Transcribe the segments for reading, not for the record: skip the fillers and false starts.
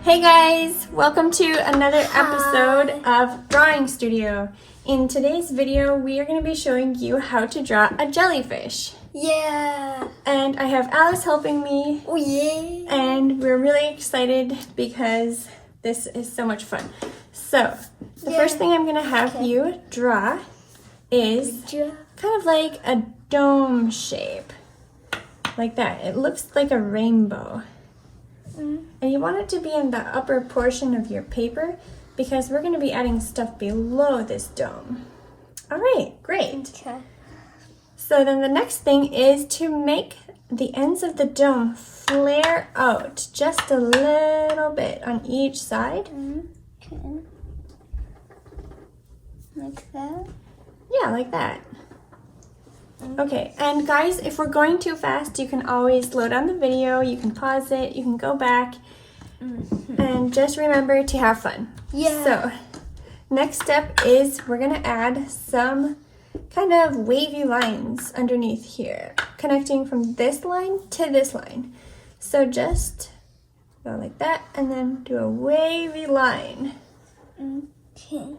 Hey guys, welcome to another episode of Drawing Studio. In today's video, we are going to be showing you how to draw a jellyfish. Yeah! And I have Alice helping me. Oh yeah! And we're really excited because this is so much fun. So, the first thing I'm going to have you draw is kind of like a dome shape. Like that. It looks like a rainbow. And you want it to be in the upper portion of your paper because we're going to be adding stuff below this dome. All right, great. Okay. So then the next thing is to make the ends of the dome flare out just a little bit on each side. Okay. Like that? Yeah, like that. Okay, and guys, if we're going too fast, you can always slow down the video, you can pause it, you can go back, and just remember to have fun. Yeah. So, next step is we're gonna add some kind of wavy lines underneath here, connecting from this line to this line. So just go like that, and then do a wavy line. Okay.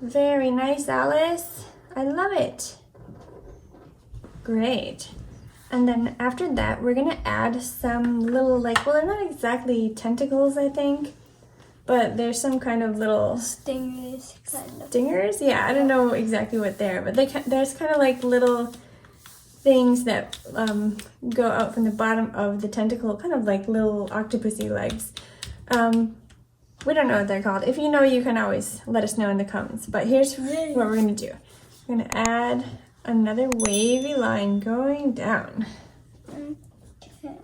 Very nice, Alice. I love it. Great. And then after that, we're gonna add some little, like, well, they're not exactly tentacles, I think, but there's some kind of little Stingers, kind of. Stingers? Yeah, I don't know exactly what they are, but there's kind of like little things that go out from the bottom of the tentacle, kind of like little octopusy legs. We don't know what they're called. If you know, you can always let us know in the comments. But here's what we're going to do. We're going to add another wavy line going down. Okay.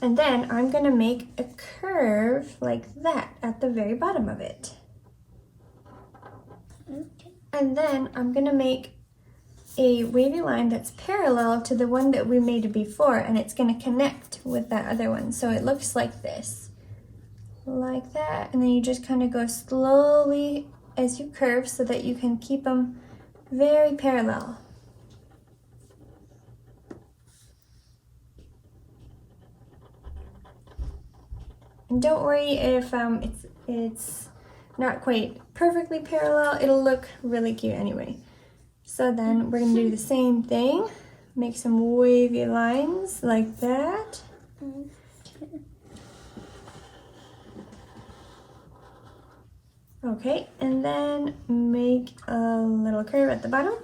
And then I'm going to make a curve like that at the very bottom of it. Okay. And then I'm going to make a wavy line that's parallel to the one that we made before, and it's going to connect with that other one. So it looks like this. Like that. And then you just kind of go slowly as you curve so that you can keep them very parallel. And don't worry if it's not quite perfectly parallel. It'll look really cute anyway. So then we're going to do the same thing. Make some wavy lines like that. Okay, and then make a little curve at the bottom.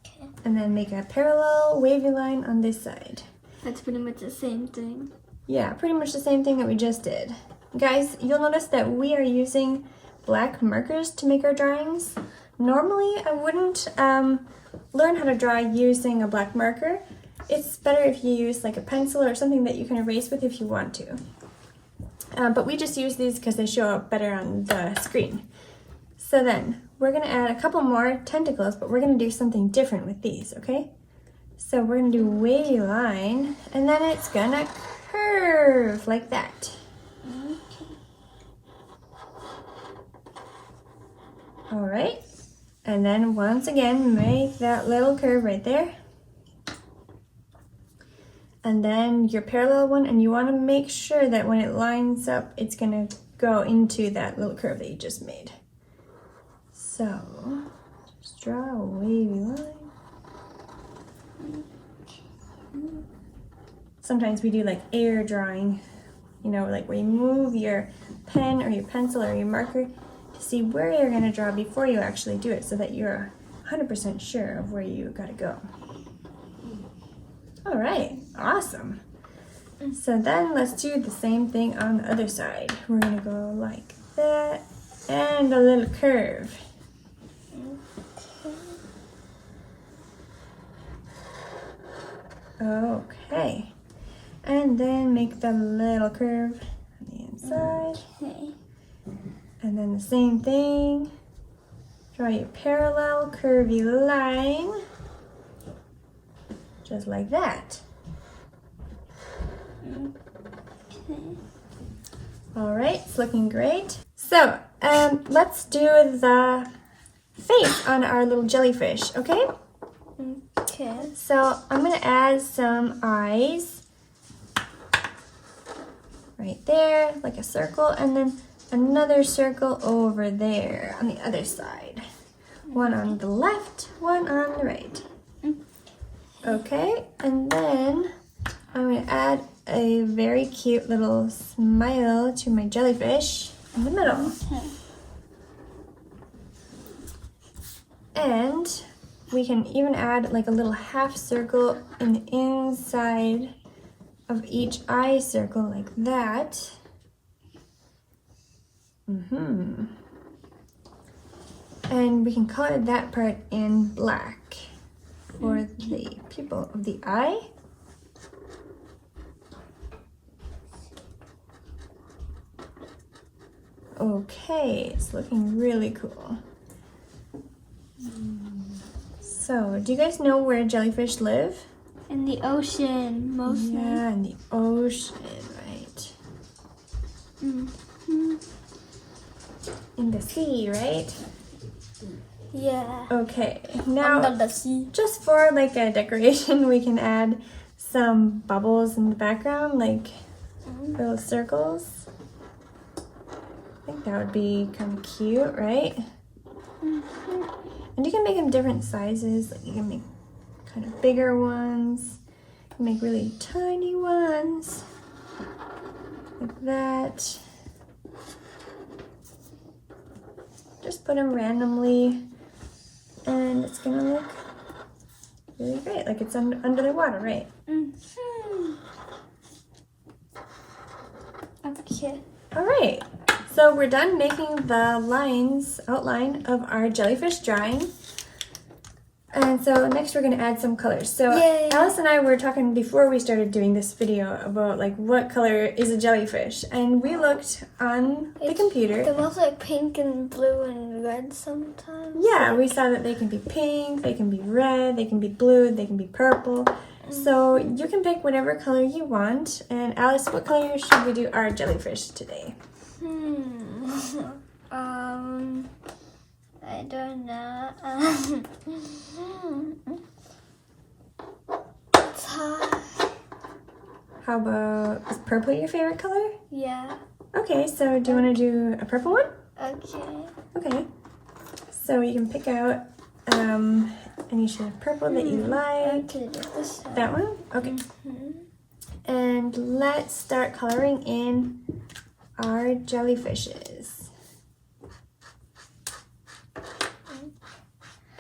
Okay. And then make a parallel wavy line on this side. That's pretty much the same thing. Yeah, pretty much the same thing that we just did. Guys, you'll notice that we are using black markers to make our drawings. Normally, I wouldn't learn how to draw using a black marker. It's better if you use like a pencil or something that you can erase with if you want to. But we just use these because they show up better on the screen. So then, we're going to add a couple more tentacles, but we're going to do something different with these, okay? So we're going to do a wavy line, and then it's going to curve like that. All right. And then once again, make that little curve right there. And then your parallel one, and you want to make sure that when it lines up, it's going to go into that little curve that you just made. So, just draw a wavy line. Sometimes we do like air drawing, you know, like where you move your pen or your pencil or your marker to see where you're going to draw before you actually do it so that you're 100% sure of where you got to go. All right, awesome. So then let's do the same thing on the other side. We're going to go like that and a little curve. Okay. And then make the little curve on the inside. Okay. And then the same thing. Draw your parallel curvy line. Just like that. Okay. All right, it's looking great. So let's do the face on our little jellyfish, okay? Okay. So I'm gonna add some eyes right there, like a circle, and then another circle over there on the other side. One on the left, one on the right. Okay, and then I'm gonna add a very cute little smile to my jellyfish in the middle. Okay. And we can even add like a little half circle in the inside of each eye circle like that. And we can color that part in black for the pupil of the eye. Okay, it's looking really cool. So, do you guys know where jellyfish live? In the ocean, mostly. Yeah, in the ocean, right? In the sea, right? Yeah. Okay, now Under the sea. just for like a decoration, we can add some bubbles in the background, like little circles. I think that would be kind of cute, right? And you can make them different sizes. Like you can make kind of bigger ones. You can make really tiny ones. Like that. Just put them randomly. And it's gonna look really great. Like it's under the water, right? Okay. All right. So we're done making the outline of our jellyfish drawing. And so next we're gonna add some colors. So Yay. Alice and I were talking before we started doing this video about like what color is a jellyfish. And we looked on the computer. They're mostly like pink and blue and red sometimes. Yeah, we saw that they can be pink, they can be red, they can be blue, they can be purple. So you can pick whatever color you want. And Alice, what color should we do our jellyfish today? I don't know. It's hard. How about, is purple your favorite color? Yeah. Okay, so do you want to do a purple one? Okay. Okay. So you can pick out any shade of purple that you like. Okay, this one. That one? Okay. And let's start coloring in our jellyfishes.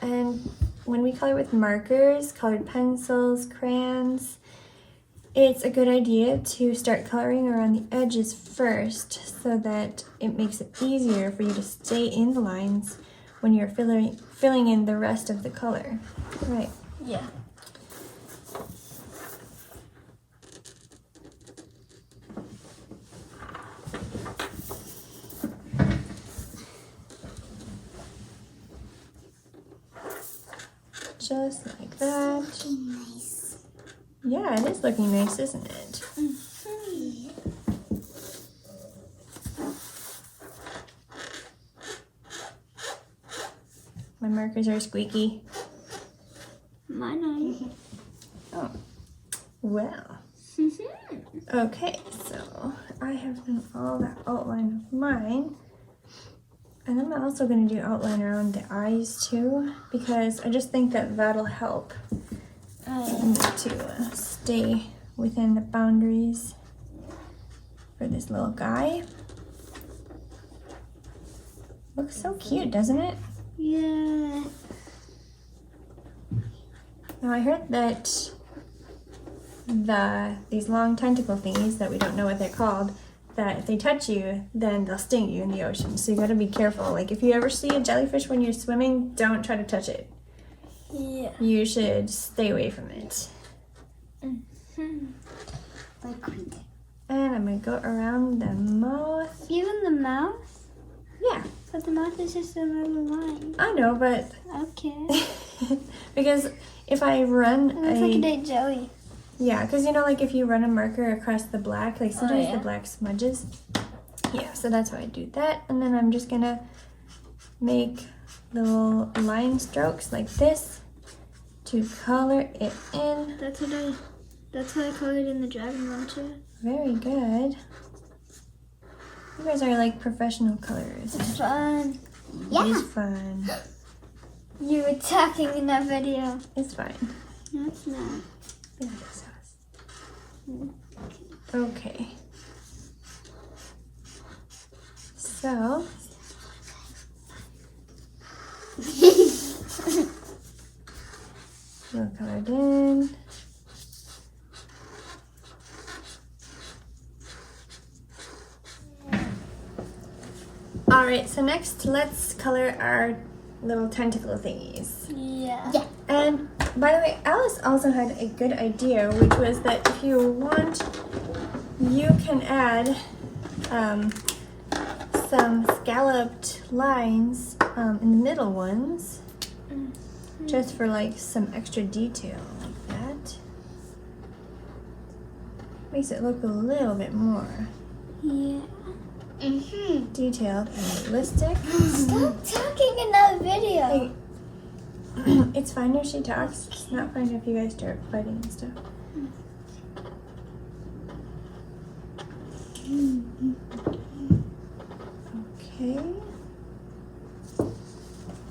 And when we color with markers, colored pencils, crayons, it's a good idea to start coloring around the edges first so that it makes it easier for you to stay in the lines when you're filling in the rest of the color. Right. Yeah. Just like that. Looking nice. Yeah, it is looking nice, isn't it? My markers are squeaky. Mine are. Oh, well. Okay, so I have done all that outline of mine. And I'm also going to do outline around the eyes too, because I just think that that'll help me to stay within the boundaries for this little guy. Looks so cute, doesn't it? Yeah. Now I heard that these long tentacle thingies that we don't know what they're called, that if they touch you, then they'll sting you in the ocean. So you gotta be careful. Like if you ever see a jellyfish when you're swimming, don't try to touch it. Yeah. You should stay away from it. Like And I'm gonna go around the mouth. even the mouth? Yeah, But the mouth is just a little line. I know, but Okay. because if I run It looks like a dead jelly. yeah, because you know, like if you run a marker across the black, like sometimes yeah. the black smudges. Yeah, so that's why I do that. And then I'm just gonna make little line strokes like this to color it in. That's what I colored in the dragon one too. Very good. You guys are like professional colors. It's fun. It is fun. You were talking in that video. It's fine. No, it's not. Yeah, it is. Okay. So we'll color it in. Alright, so next let's color our little tentacle thingies. Yeah. And by the way, Alice also had a good idea, which was that if you want, you can add some scalloped lines in the middle ones, just for like some extra detail like that. Makes it look a little bit more detailed and realistic. Stop talking in that video. Hey, it's fine if she talks. It's not fine if you guys start fighting and stuff. Okay.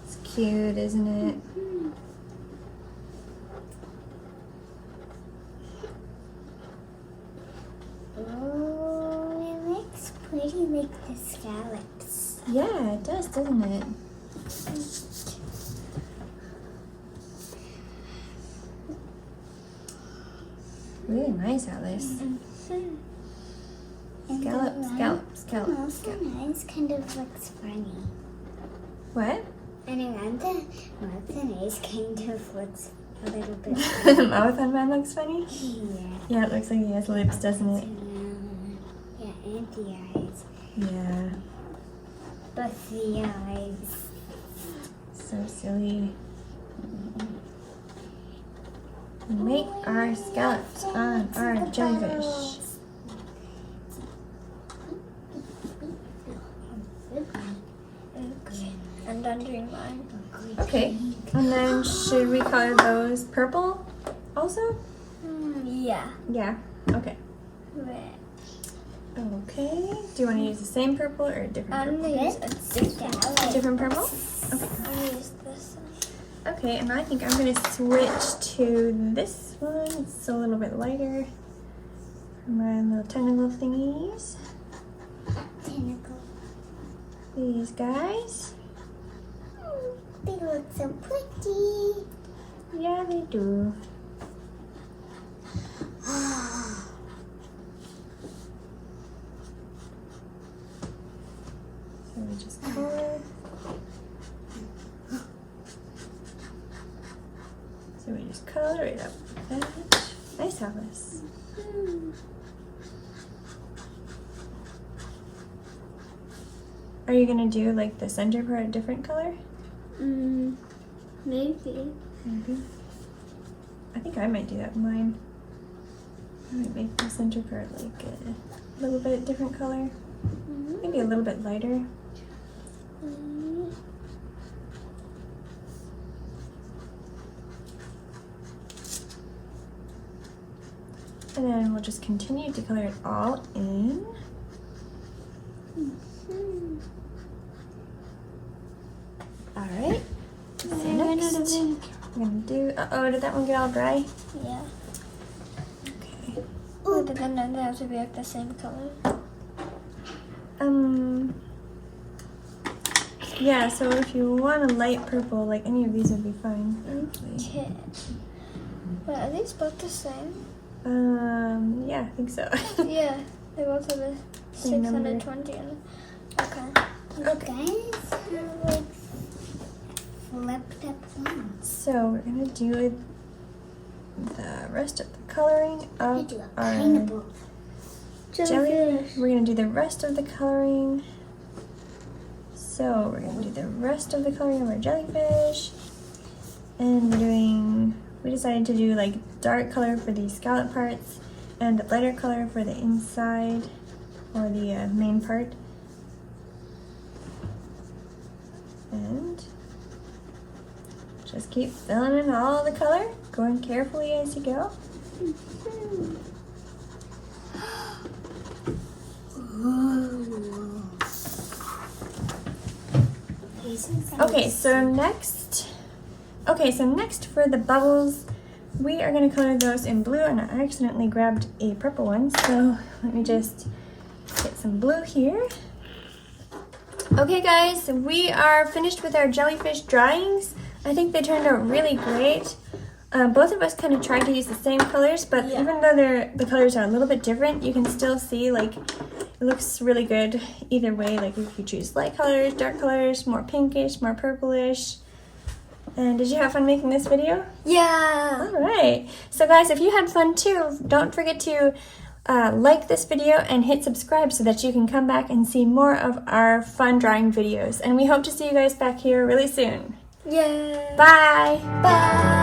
It's cute, isn't it? Oh, it looks pretty like the scallops. Yeah, it does, doesn't it? Really nice, Alice. Scallop, scallop, scallop, Also scallop. nice, kind of looks funny. What? And around the mouth and eyes kind of looks a little bit The mouth on man looks funny? Yeah. Yeah, it looks like he has lips, doesn't it? Yeah, and the eyes. Yeah. But the eyes. So silly. Make our scallops on our jellyfish. Okay. I'm done doing mine. Okay, and then should we color those purple also? Yeah. Yeah, okay. Red. Okay, do you want to use the same purple or a different I'm purple? gonna use a different. Different purple? Okay. I'm gonna use this one. Okay, and I think I'm going to switch to this one. It's a little bit lighter for my little tentacle thingies. Tentacle. These guys. They look so pretty. Yeah, they do. So we just color. So we just color it up like that. Nice, Alice. Are you gonna do like the center part a different color? Maybe. Maybe. I think I might do that in mine. I might make the center part like a little bit different color. Maybe a little bit lighter. And then we'll just continue to color it all in. Alright. So next, we're gonna do. Uh-oh, did that one get all dry? Yeah. Okay. Oh, but then they have to be like the same color. Yeah, so if you want a light purple, like any of these would be fine. Actually. Okay. But are these both the same? Yeah, I think so. Yeah, they both have a Same number. 620. Okay. Okay. Guys have like flipped up ones. So we're gonna do the rest of the coloring of do a our pineapple. jelly. We're gonna do the rest of the coloring. So we're gonna do the rest of the coloring of our jellyfish. And we decided to do like dark color for the scallop parts and a lighter color for the inside or the main part. And just keep filling in all the color, going carefully as you go. Okay, so next for the bubbles, we are going to color those in blue, and I accidentally grabbed a purple one, so let me just get some blue here. Okay guys, we are finished with our jellyfish drawings. I think they turned out really great. Both of us kind of tried to use the same colors, but even though the colors are a little bit different, you can still see like it looks really good either way. Like if you choose light colors, dark colors, more pinkish, more purplish. And did you have fun making this video? Yeah. All right. So guys, if you had fun too, don't forget to like this video and hit subscribe so that you can come back and see more of our fun drawing videos. And we hope to see you guys back here really soon. Yeah. Bye. Bye.